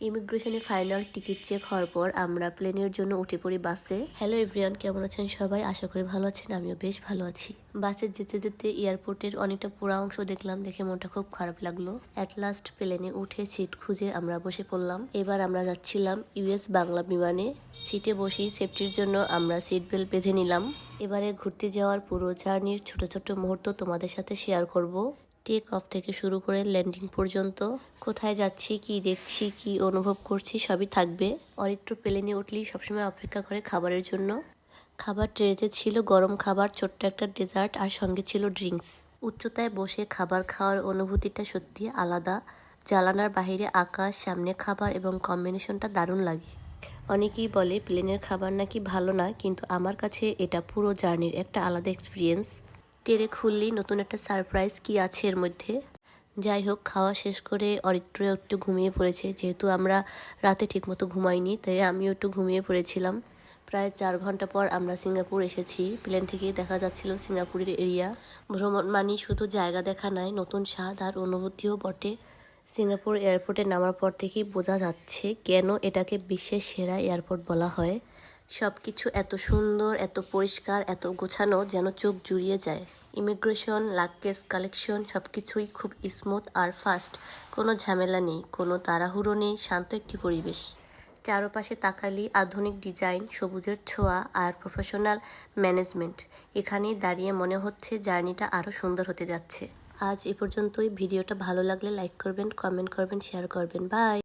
ইমিগ্রেশনে final ticket check হওয়ার পর আমরা প্লেনের জন্য উঠে পড়ি বাসে। হ্যালো এভরিওয়ান, কেমন আছেন সবাই? আশা করি ভালো আছেন, আমিও বেশ ভালো আছি। বাসে যেতে যেতে এয়ারপোর্টের অনেকটা পুরো অংশ দেখলাম, দেখে মনটা খুব খারাপ লাগলো। অ্যাট লাস্ট প্লেনে উঠে সিট খুঁজে আমরা বসে পড়লাম। এবার আমরা যাচ্ছিলাম ইউএস বাংলা বিমানে। সিটে বসি সেফটির জন্য আমরা সিট বেল্ট বেঁধে নিলাম। এবারে ঘুরতে যাওয়ার পুরো জার্নির ছোট ছোট মুহূর্ত তোমাদের সাথে শেয়ার করব। টেক অফ থেকে শুরু করে ল্যান্ডিং পর্যন্ত কোথায় যাচ্ছি, কি দেখছি, কি অনুভব করছি সবই থাকবে। অরিত্র প্লেনে উঠলেই সবসময় অপেক্ষা করে খাবারের জন্য। খাবার ট্রেতে ছিল গরম খাবার, ছোট্ট একটা ডেজার্ট আর সঙ্গে ছিল ড্রিঙ্কস। উচ্চতায় বসে খাবার খাওয়ার অনুভূতিটা সত্যি আলাদা। জানালার বাইরে আকাশ, সামনে খাবার এবং কম্বিনেশনটা দারুণ লাগে। অনেকেই বলে প্লেনের খাবার নাকি ভালো না, কিন্তু আমার কাছে এটা পুরো জার্নির একটা আলাদা এক্সপিরিয়েন্স। টেরে খুললেই নতুন একটা সারপ্রাইজ কি আছে এর মধ্যে। যাই হোক, খাওয়া শেষ করে অরিত্র একটু ঘুমিয়ে পড়েছে। যেহেতু আমরা রাতে ঠিকমতো ঘুমাইনি, তাই আমিও একটু ঘুমিয়ে পড়েছিলাম। প্রায় 4 ঘন্টা পর আমরা সিঙ্গাপুর এসেছি। প্লেন থেকেই দেখা যাচ্ছিল সিঙ্গাপুরের এরিয়া। ভ্রমণ মানেই শুধু জায়গা দেখা নয়, নতুন স্বাদ আর অনুভূতিও বটে। সিঙ্গাপুর এয়ারপোর্টে নামার পর থেকেই বোঝা যাচ্ছে কেন এটাকে বিশ্বের সেরা এয়ারপোর্ট বলা হয়। সব কিছু এত সুন্দর, এত পরিষ্কার, এত গোছানো, যেন চোখ জুড়িয়ে যায়। ইমিগ্রেশন, লাগেজ কালেকশন সব কিছুই খুব স্মুথ আর ফাস্ট। কোনো ঝামেলা নেই, কোনো তাড়াহুড়ো নেই, শান্ত একটি পরিবেশ। চারপাশে তাকালি আধুনিক ডিজাইন, সবুজের ছোঁয়া আর প্রফেশনাল ম্যানেজমেন্ট। এখানেই দাঁড়িয়ে মনে হচ্ছে জার্নিটা আরও সুন্দর হতে যাচ্ছে। আজ এ পর্যন্তই। ভিডিওটা ভালো লাগলে লাইক করবেন, কমেন্ট করবেন, শেয়ার করবেন। বাই।